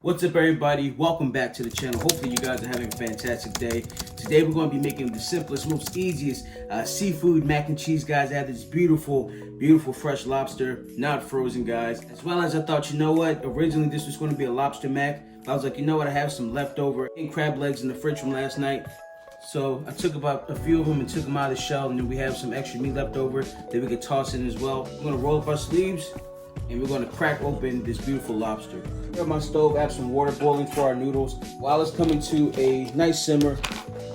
What's up, everybody? Welcome back to the channel. Hopefully you guys are having a fantastic day. Today we're going to be making the simplest, most easiest seafood mac and cheese, guys. I have this beautiful fresh lobster, not frozen, guys. As well as I thought, you know what, originally this was going to be a lobster mac. I was like, you know what, I have some leftover crab legs in the fridge from last night. So I took about a few of them and took them out of the shell, and then we have some extra meat left over that we could toss in as well. We're going to roll up our sleeves and we're going to crack open this beautiful lobster. Here on my stove, I have some water boiling for our noodles. While it's coming to a nice simmer,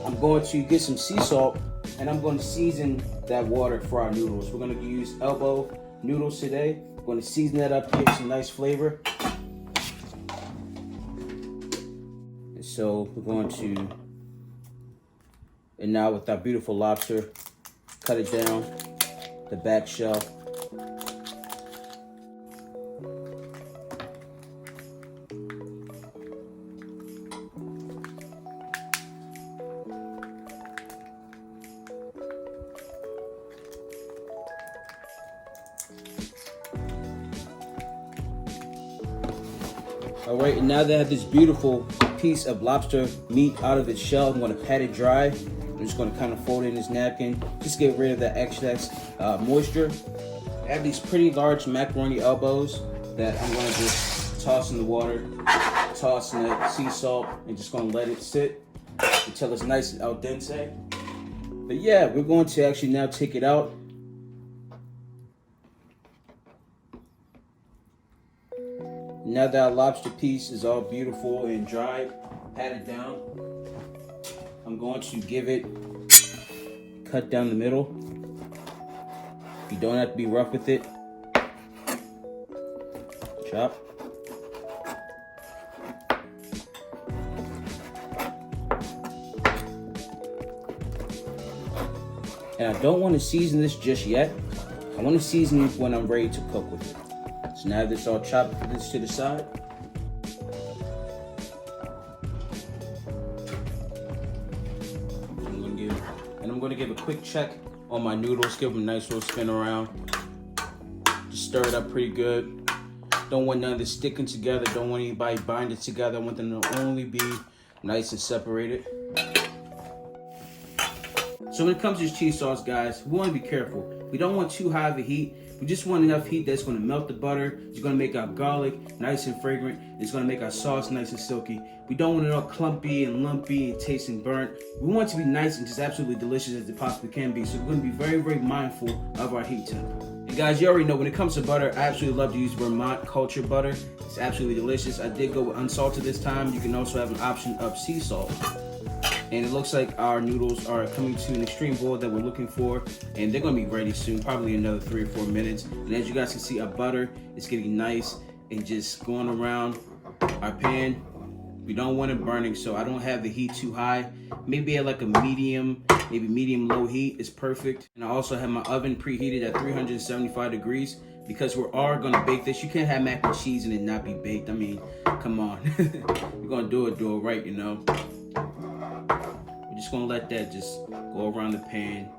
I'm going to get some sea salt and I'm going to season that water for our noodles. We're going to use elbow noodles today. We're going to season that up, give some nice flavor. And so we're going to, and now with our beautiful lobster, cut it down, the back shell. All right, and now that I have this beautiful piece of lobster meat out of its shell, I'm going to pat it dry. I'm just going to kind of fold it in this napkin, just get rid of that excess moisture. I have these pretty large macaroni elbows that I'm going to just toss in the water, toss in the sea salt, and just going to let it sit until it's nice and al dente. But yeah, we're going to actually now take it out. Now that our lobster piece is all beautiful and dry, pat it down. I'm going to give it cut down the middle. You don't have to be rough with it. Chop. And I don't want to season this just yet. I want to season it when I'm ready to cook with it. So now this all chopped, put this to the side. I'm going to give a quick check on my noodles, give them a nice little spin around. Just stir it up pretty good. Don't want none of this sticking together. Don't want anybody binding together. I want them to only be nice and separated. So when it comes to this cheese sauce, guys, we want to be careful. We don't want too high of a heat. We just want enough heat that's going to melt the butter. It's going to make our garlic nice and fragrant. It's going to make our sauce nice and silky. We don't want it all clumpy and lumpy and tasting burnt. We want it to be nice and just absolutely delicious as it possibly can be. So we're going to be very mindful of our heat temp. And guys, you already know when it comes to butter, I absolutely love to use Vermont cultured butter. It's absolutely delicious. I did go with unsalted this time. You can also have an option of sea salt. And it looks like our noodles are coming to an extreme boil that we're looking for, and they're going to be ready soon, probably another 3 or 4 minutes. And as you guys can see, our butter is getting nice and just going around our pan. We don't want it burning, so I don't have the heat too high. Maybe at like a medium, maybe medium low heat is perfect. And I also have my oven preheated at 375 degrees because we are going to bake this. You can't have mac and cheese and it not be baked. I mean, come on. You're going to do it right, you know. We're just gonna let that just go around the pan.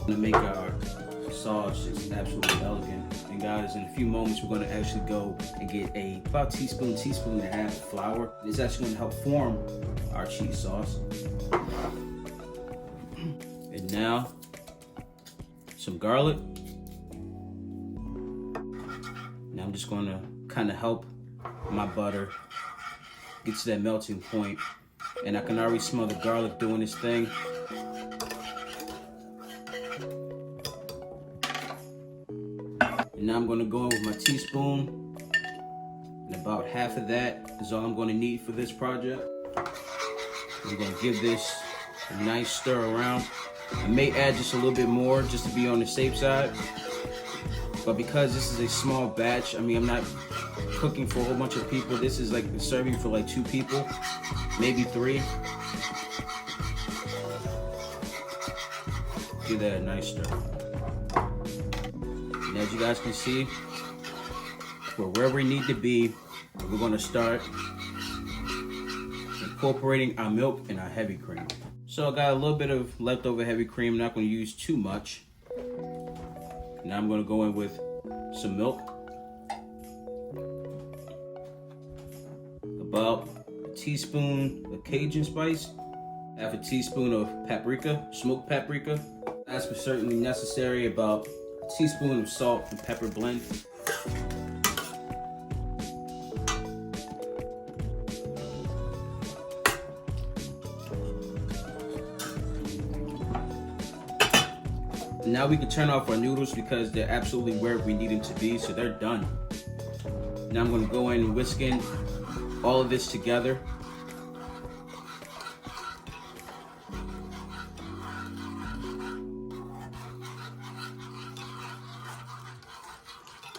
Gonna make our sauce just absolutely elegant. And guys, in a few moments, we're gonna actually go and get about teaspoon and a half of flour. It's actually gonna help form our cheese sauce. And now, some garlic. Now I'm just gonna kind of help my butter get to that melting point. And I can already smell the garlic doing its thing. And now I'm gonna go in with my teaspoon. And about half of that is all I'm gonna need for this project. I'm gonna give this a nice stir around. I may add just a little bit more just to be on the safe side. But because this is a small batch, I mean, I'm not cooking for a whole bunch of people. This is like serving for like 2 people, maybe 3. Give that a nice stir. And as you guys can see, we're where we need to be. We're gonna start incorporating our milk and our heavy cream. So I got a little bit of leftover heavy cream. I'm not going to use too much. Now I'm going to go in with some milk. About a teaspoon of Cajun spice. Half a teaspoon of paprika, smoked paprika. That's for certainly necessary. About a teaspoon of salt and pepper blend. Now we can turn off our noodles because they're absolutely where we need them to be, so they're done. Now I'm going to go in and whisk in all of this together.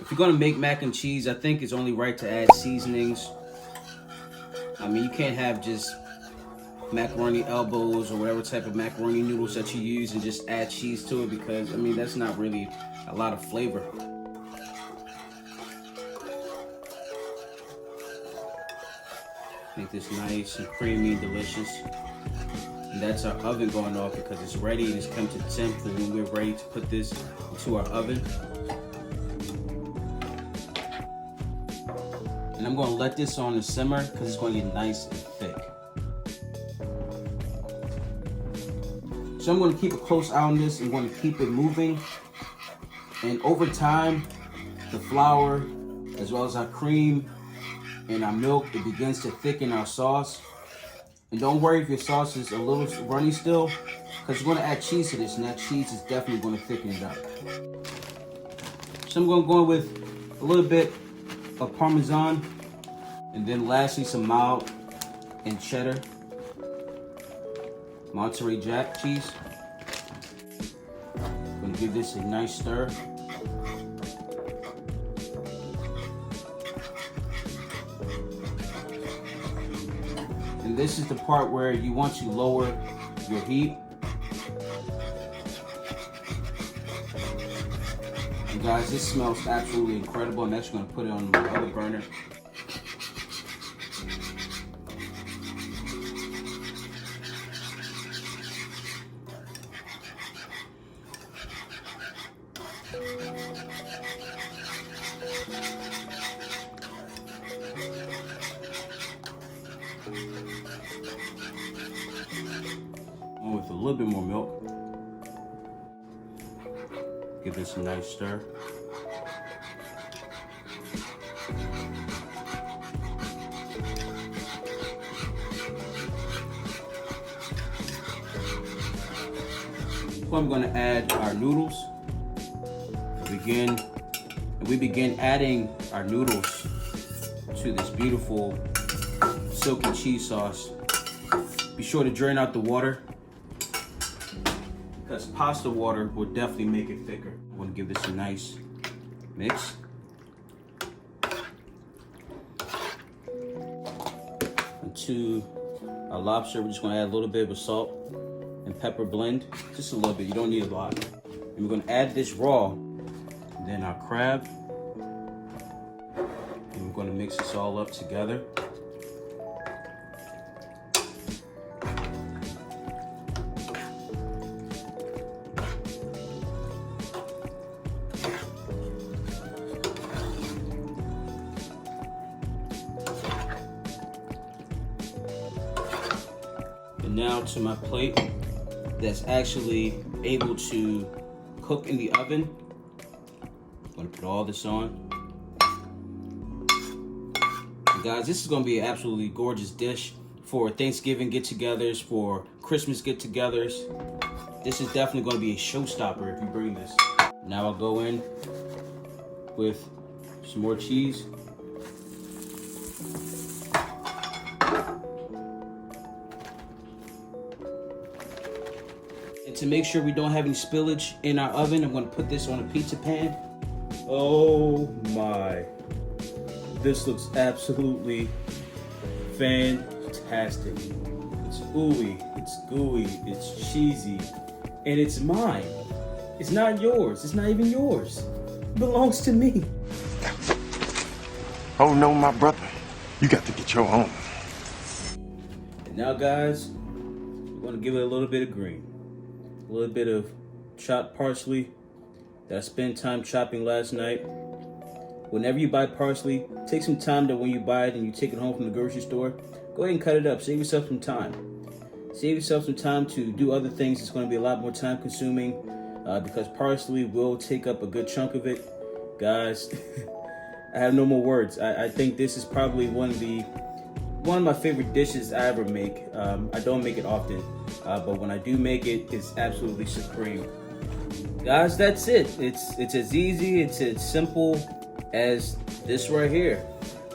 If you're going to make mac and cheese, I think it's only right to add seasonings. I mean, you can't have just macaroni elbows or whatever type of macaroni noodles that you use and just add cheese to it, because I mean that's not really a lot of flavor. Make this nice and creamy and delicious. And that's our oven going off because it's ready and it's come to temp for when we're ready to put this into our oven. And I'm going to let this on the simmer because it's going to get nice and thick. So I'm going to keep a close eye on this and going to keep it moving. And over time, the flour, as well as our cream and our milk, it begins to thicken our sauce. And don't worry if your sauce is a little runny still, because we're going to add cheese to this, and that cheese is definitely going to thicken it up. So I'm going to go in with a little bit of Parmesan, and then lastly some mild and cheddar Monterey Jack cheese. I'm going to give this a nice stir. And this is the part where you want to lower your heat. And guys, this smells absolutely incredible. I'm actually going to put it on my other burner. With a little bit more milk. Give this a nice stir. So I'm going to add our noodles. We begin adding our noodles to this beautiful silky cheese sauce. Be sure to drain out the water, because pasta water will definitely make it thicker. I'm going to give this a nice mix. And to our lobster, we're just going to add a little bit of salt and pepper blend, just a little bit. You don't need a lot. And we're going to add this raw, and then our crab, and we're going to mix this all up together. And now to my plate that's actually able to cook in the oven. I'm gonna put all this on. And guys, this is gonna be an absolutely gorgeous dish for Thanksgiving get-togethers, for Christmas get-togethers. This is definitely gonna be a showstopper if you bring this. Now I'll go in with some more cheese. And to make sure we don't have any spillage in our oven, I'm going to put this on a pizza pan. Oh my. This looks absolutely fantastic. It's ooey, it's gooey, it's cheesy, and it's mine. It's not yours. It's not even yours. It belongs to me. Oh no, my brother. You got to get your own. And Now guys, we're gonna give it a little bit of green. A little bit of chopped parsley that I spent time chopping last night. Whenever you buy parsley, take some time that when you buy it and you take it home from the grocery store, go ahead and cut it up. Save yourself some time. Save yourself some time to do other things. It's going to be a lot more time consuming because parsley will take up a good chunk of it. Guys, I have no more words. I think this is probably one of my favorite dishes I ever make. I don't make it often, but when I do make it, it's absolutely supreme. Guys, that's it. It's as easy, it's as simple as this right here.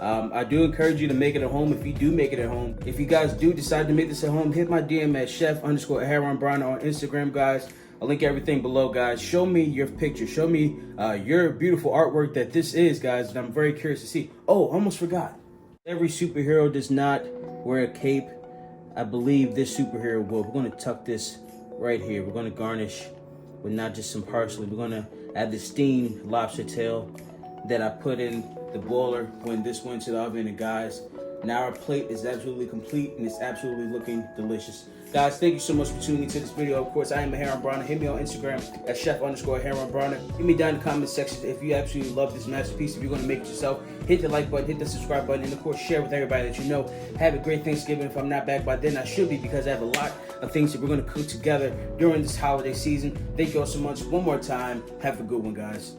I do encourage you to make it at home if you do make it at home. If you guys do decide to make this at home, hit my DM at chef_Aharon on Instagram, guys. I'll link everything below, guys. Show me your picture. Show me your beautiful artwork that this is, guys, and I'm very curious to see. Oh, almost forgot. Every superhero does not wear a cape. I believe this superhero will. We're going to tuck this right here. We're going to garnish with not just some parsley. We're going to add the steamed lobster tail that I put in the boiler when this went to the oven. And guys, now our plate is absolutely complete and it's absolutely looking delicious. Guys, thank you so much for tuning into this video. Of course, I am Aharon. Hit me on Instagram at chef_Aharon. Hit me down in the comment section if you absolutely love this masterpiece. If you're going to make it yourself, hit the like button, hit the subscribe button, and of course, share with everybody that you know. Have a great Thanksgiving. If I'm not back by then, I should be, because I have a lot of things that we're going to cook together during this holiday season. Thank you all so much. One more time. Have a good one, guys.